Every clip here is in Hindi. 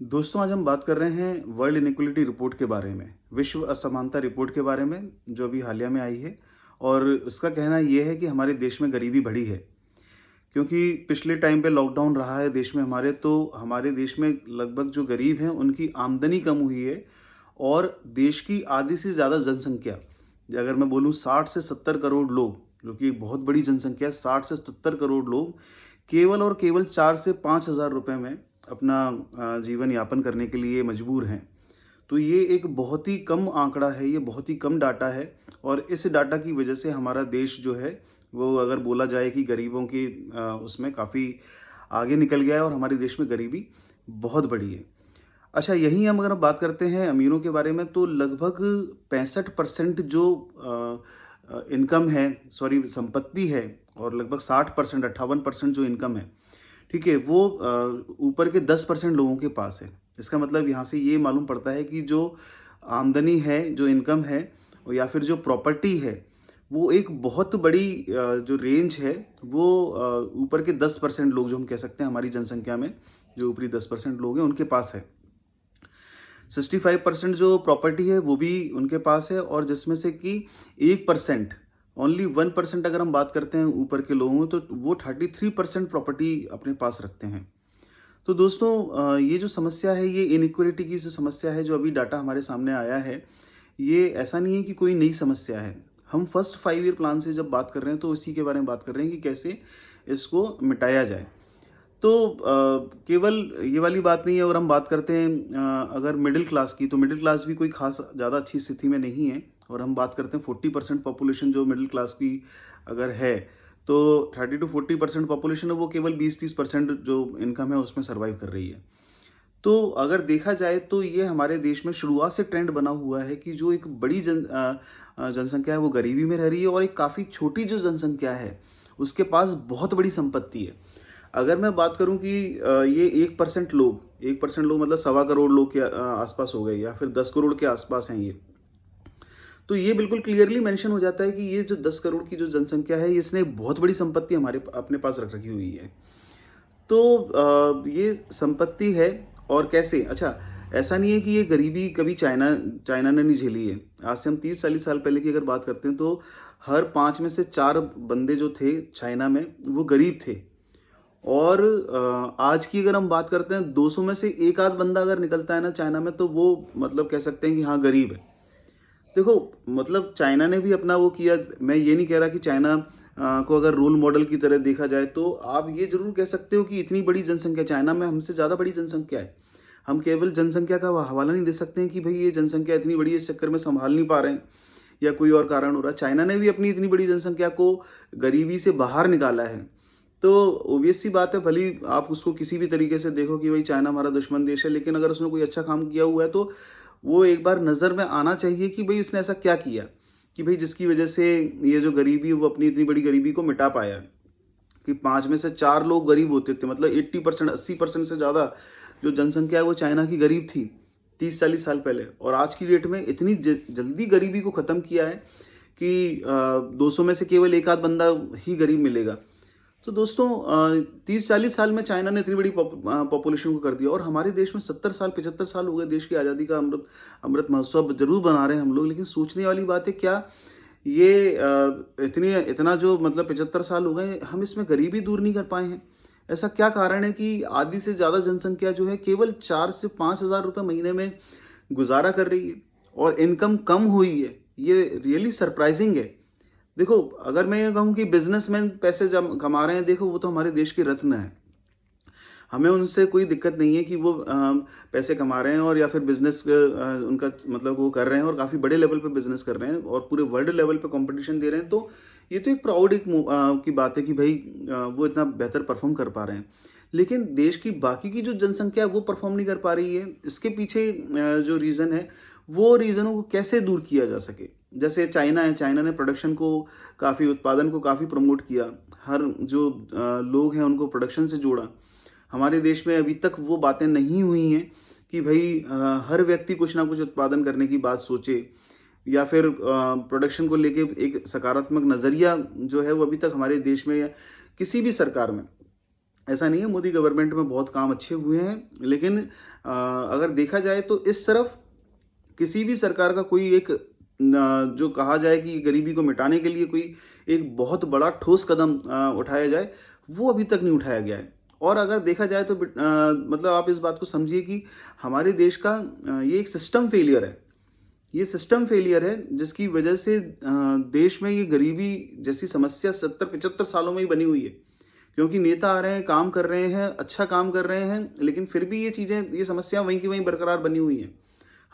दोस्तों, आज हम बात कर रहे हैं वर्ल्ड इनइक्वालिटी रिपोर्ट के बारे में, विश्व असमानता रिपोर्ट के बारे में, जो अभी हालिया में आई है। और उसका कहना ये है कि हमारे देश में गरीबी बढ़ी है, क्योंकि पिछले टाइम पे लॉकडाउन रहा है देश में हमारे, तो हमारे देश में लगभग जो गरीब हैं उनकी आमदनी कम हुई है। और देश की आधी से ज़्यादा जनसंख्या, अगर मैं बोलूँ 60 से 70 करोड़ लोग, जो कि एक बहुत बड़ी जनसंख्या है, 60 से 70 करोड़ लोग केवल और केवल 4 से 5 हज़ार रुपये में अपना जीवन यापन करने के लिए मजबूर हैं। तो ये एक बहुत ही कम आंकड़ा है, ये बहुत ही कम डाटा है। और इस डाटा की वजह से हमारा देश जो है, वो अगर बोला जाए कि गरीबों की उसमें काफ़ी आगे निकल गया है और हमारे देश में गरीबी बहुत बड़ी है। अच्छा, यहीं हम अगर बात करते हैं अमीरों के बारे में, तो लगभग 65% जो इनकम है, सॉरी संपत्ति है, और लगभग 60%, 58% जो इनकम है, ठीक है, वो ऊपर के 10% लोगों के पास है। इसका मतलब यहाँ से ये मालूम पड़ता है कि जो आमदनी है, जो इनकम है, या फिर जो प्रॉपर्टी है, वो एक बहुत बड़ी जो रेंज है, वो ऊपर के 10% लोग, जो हम कह सकते हैं हमारी जनसंख्या में जो ऊपरी 10% लोग हैं, उनके पास है। 65% जो प्रॉपर्टी है वो भी उनके पास है, और जिसमें से कि 1%, ओनली 1% अगर हम बात करते हैं ऊपर के लोगों, तो वो 33% प्रॉपर्टी अपने पास रखते हैं। तो दोस्तों, ये जो समस्या है, ये इनइक्वालिटी की जो समस्या है, जो अभी डाटा हमारे सामने आया है, ये ऐसा नहीं है कि कोई नई समस्या है। हम फर्स्ट 5 ईयर प्लान से जब बात कर रहे हैं, तो इसी के बारे में बात कर रहे हैं कि कैसे इसको मिटाया जाए। तो केवल ये वाली बात नहीं है। और हम बात करते हैं अगर मिडिल क्लास की, तो मिडिल क्लास भी कोई खास ज़्यादा अच्छी स्थिति में नहीं है। और हम बात करते हैं 40% पॉपुलेशन जो मिडिल क्लास की अगर है, तो 30 to 40% पॉपुलेशन है, वो केवल 20-30% जो इनकम है उसमें सर्वाइव कर रही है। तो अगर देखा जाए, तो ये हमारे देश में शुरुआत से ट्रेंड बना हुआ है कि जो एक बड़ी जनसंख्या है वो गरीबी में रह रही है, और एक काफ़ी छोटी जो जनसंख्या है उसके पास बहुत बड़ी संपत्ति है। अगर मैं बात करूं कि ये 1% लोग मतलब 1.25 करोड़ लोग के आसपास हो गए, या फिर 10 करोड़ के आसपास हैं ये, तो ये बिल्कुल क्लियरली मेंशन हो जाता है कि ये जो 10 करोड़ की जो जनसंख्या है, इसने बहुत बड़ी संपत्ति हमारे अपने पास रख रखी हुई है। तो ये संपत्ति है। और कैसे? अच्छा, ऐसा नहीं है कि ये गरीबी कभी चाइना चाइना ने नहीं झेली है। आज से हम 30-40 साल पहले की अगर बात करते हैं, तो हर 5 में से 4 बंदे जो थे चाइना में, वो गरीब थे। और आज की अगर हम बात करते हैं, 200 में से एक आध बंदा अगर निकलता है ना चाइना में, तो वो मतलब कह सकते हैं कि हाँ, गरीब है। देखो, मतलब चाइना ने भी अपना वो किया। मैं ये नहीं कह रहा कि चाइना को अगर रोल मॉडल की तरह देखा जाए, तो आप ये ज़रूर कह सकते हो कि इतनी बड़ी जनसंख्या, चाइना में हमसे ज़्यादा बड़ी जनसंख्या है। हम केवल जनसंख्या का हवाला नहीं दे सकते हैं कि भाई ये जनसंख्या इतनी बड़ी है, इस चक्कर में संभाल नहीं पा रहे हैं, या कोई और कारण हो रहा है। चाइना ने भी अपनी इतनी बड़ी जनसंख्या को गरीबी से बाहर निकाला है। तो ऑब्वियस सी बात है, भली आप उसको किसी भी तरीके से देखो कि भाई चाइना हमारा दुश्मन देश है, लेकिन अगर उसने कोई अच्छा काम किया हुआ है, तो वो एक बार नज़र में आना चाहिए कि भाई उसने ऐसा क्या किया कि भाई जिसकी वजह से ये जो गरीबी, वो अपनी इतनी बड़ी गरीबी को मिटा पाया। कि 5 में से 4 लोग गरीब होते थे, मतलब 80%, 80% से ज़्यादा जो जनसंख्या है वो चाइना की गरीब थी 30-40 साल पहले। और आज की डेट में इतनी जल्दी गरीबी को ख़त्म किया है कि 200 में से केवल एक आध बंदा ही गरीब मिलेगा। तो दोस्तों, 30-40 साल में चाइना ने इतनी बड़ी पॉपुलेशन को कर दिया, और हमारे देश में 70 साल 75 साल हो गए देश की आज़ादी का अमृत अमृत महोत्सव जरूर बना रहे हैं हम लोग। लेकिन सोचने वाली बात है, क्या ये इतना जो मतलब 75 साल हो गए, हम इसमें गरीबी दूर नहीं कर पाए हैं? ऐसा क्या कारण है कि आधी से ज़्यादा जनसंख्या जो है केवल 4 से 5 हज़ार रुपये महीने में गुजारा कर रही है, और इनकम कम हुई है? ये रियली सरप्राइजिंग है। देखो, अगर मैं ये कहूँ कि बिजनेसमैन पैसे जब कमा रहे हैं, देखो वो तो हमारे देश के रत्न हैं। हमें उनसे कोई दिक्कत नहीं है कि वो पैसे कमा रहे हैं, और या फिर बिजनेस उनका मतलब वो कर रहे हैं, और काफ़ी बड़े लेवल पे बिजनेस कर रहे हैं, और पूरे वर्ल्ड लेवल पे कंपटीशन दे रहे हैं। तो ये तो एक प्राउड की बात है कि भाई वो इतना बेहतर परफॉर्म कर पा रहे हैं। लेकिन देश की बाकी की जो जनसंख्या है वो परफॉर्म नहीं कर पा रही है। इसके पीछे जो रीज़न है, वो रीज़नों को कैसे दूर किया जा सके? जैसे चाइना है, चाइना ने प्रोडक्शन को काफ़ी, उत्पादन को काफ़ी प्रमोट किया। हर जो लोग हैं उनको प्रोडक्शन से जोड़ा। हमारे देश में अभी तक वो बातें नहीं हुई हैं कि भाई हर व्यक्ति कुछ ना कुछ उत्पादन करने की बात सोचे, या फिर प्रोडक्शन को लेके एक सकारात्मक नज़रिया जो है वो अभी तक हमारे देश में या किसी भी सरकार में ऐसा नहीं है, मोदी गवर्नमेंट में बहुत काम अच्छे हुए हैं, लेकिन अगर देखा जाए तो इस तरफ किसी भी सरकार का कोई एक जो कहा जाए कि गरीबी को मिटाने के लिए कोई एक बहुत बड़ा ठोस कदम उठाया जाए, वो अभी तक नहीं उठाया गया है। और अगर देखा जाए तो मतलब आप इस बात को समझिए कि हमारे देश का ये एक सिस्टम फेलियर है। ये सिस्टम फेलियर है जिसकी वजह से देश में ये गरीबी जैसी समस्या 70-75 सालों में ही बनी हुई है। क्योंकि नेता आ रहे हैं, काम कर रहे हैं, अच्छा काम कर रहे हैं, लेकिन फिर भी ये चीज़ें, ये समस्या वहीं की वहीं बरकरार बनी हुई हैं।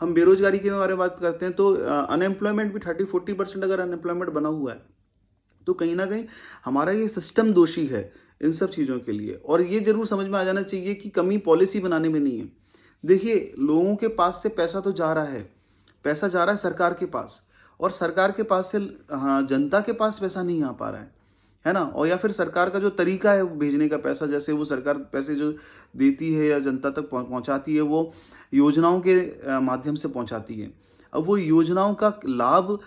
हम बेरोजगारी के बारे में बात करते हैं तो अनएम्प्लॉयमेंट भी 30-40% अगर अनएम्प्लॉयमेंट बना हुआ है, तो कहीं ना कहीं हमारा ये सिस्टम दोषी है इन सब चीज़ों के लिए। और ये जरूर समझ में आ जाना चाहिए कि कमी पॉलिसी बनाने में नहीं है। देखिए, लोगों के पास से पैसा तो जा रहा है, पैसा जा रहा है सरकार के पास, और सरकार के पास से हाँ जनता के पास पैसा नहीं आ पा रहा है ना। और या फिर सरकार का जो तरीका है वो भेजने का पैसा, जैसे वो सरकार पैसे जो देती है या जनता तक पहुंचाती है, वो योजनाओं के माध्यम से पहुंचाती है। अब वो योजनाओं का लाभ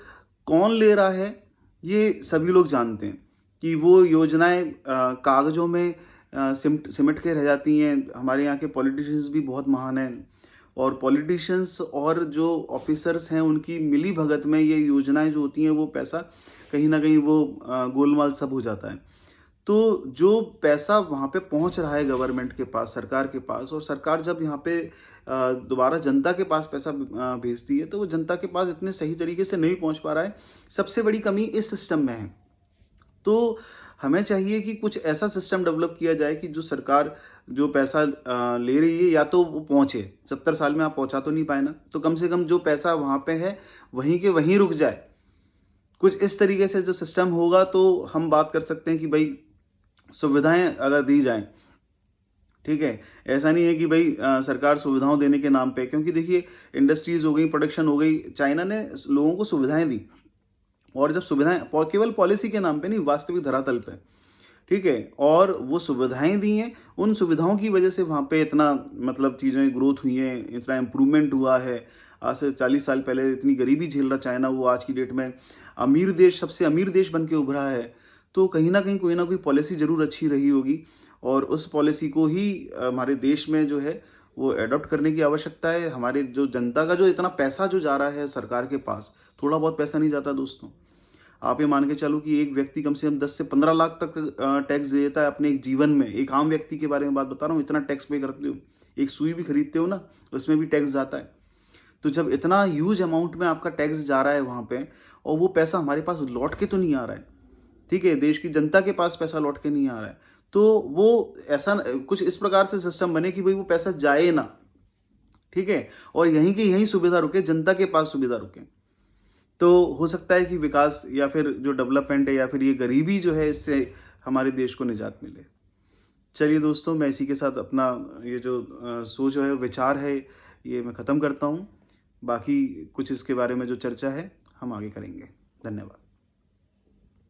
कौन ले रहा है, ये सभी लोग जानते हैं कि वो योजनाएं कागजों में सिमट के रह जाती हैं। हमारे यहाँ के पॉलिटिशियंस भी बहुत महान हैं, और पॉलिटिशियंस और जो ऑफिसर्स हैं उनकी मिली भगत में ये योजनाएं जो होती हैं, वो पैसा कहीं ना कहीं वो गोलमाल सब हो जाता है। तो जो पैसा वहाँ पे पहुँच रहा है गवर्नमेंट के पास, सरकार के पास, और सरकार जब यहाँ पे दोबारा जनता के पास पैसा भेजती है, तो वो जनता के पास इतने सही तरीके से नहीं पहुँच पा रहा है। सबसे बड़ी कमी इस सिस्टम में है। तो हमें चाहिए कि कुछ ऐसा सिस्टम डेवलप किया जाए कि जो सरकार जो पैसा ले रही है, या तो वो पहुँचे। 70 साल में आप पहुँचा तो नहीं पाए ना, तो कम से कम जो पैसा वहाँ पे है वहीं के वहीं रुक जाए। कुछ इस तरीके से जो सिस्टम होगा तो हम बात कर सकते हैं कि भाई सुविधाएं अगर दी जाएं, ठीक है। ऐसा नहीं है कि भाई सरकार सुविधाओं देने के नाम पे, क्योंकि देखिए इंडस्ट्रीज हो गई, प्रोडक्शन हो गई, चाइना ने लोगों को सुविधाएं दी, और जब सुविधाएं केवल पॉलिसी के नाम पे नहीं, वास्तविक धरातल पे, ठीक है, और वो सुविधाएं दी हैं, उन सुविधाओं की वजह से वहाँ पे इतना मतलब चीज़ें ग्रोथ हुई हैं, इतना इम्प्रूवमेंट हुआ है। आज से 40 साल पहले इतनी गरीबी झेल रहा चाइना, वो आज की डेट में अमीर देश, सबसे अमीर देश बन के उभरा है। तो कहीं ना कहीं कोई ना कोई पॉलिसी ज़रूर अच्छी रही होगी, और उस पॉलिसी को ही हमारे देश में जो है वो एडॉप्ट करने की आवश्यकता है। हमारे जो जनता का जो इतना पैसा जो जा रहा है सरकार के पास, थोड़ा बहुत पैसा नहीं जाता दोस्तों। आप ये मान के चलो कि एक व्यक्ति कम से कम 10 से 15 लाख तक टैक्स देता है अपने एक जीवन में। एक आम व्यक्ति के बारे में बात बता रहा हूँ, इतना टैक्स पे करते हो। एक सुई भी खरीदते हो ना, उसमें भी टैक्स जाता है। तो जब इतना ह्यूज अमाउंट में आपका टैक्स जा रहा है वहाँ पे, और वो पैसा हमारे पास लौट के तो नहीं आ रहा है, ठीक है, देश की जनता के पास पैसा लौट के नहीं आ रहा है, तो वो ऐसा कुछ इस प्रकार से सिस्टम बने कि भाई वो पैसा जाए ना, ठीक है, और यहीं की यहीं सुविधा रुके, जनता के पास सुविधा रुके। तो हो सकता है कि विकास या फिर जो डेवलपमेंट है या फिर ये गरीबी जो है, इससे हमारे देश को निजात मिले। चलिए दोस्तों, मैं इसी के साथ अपना ये जो सोच है, विचार है, ये मैं ख़त्म करता हूँ। बाकी कुछ इसके बारे में जो चर्चा है हम आगे करेंगे। धन्यवाद।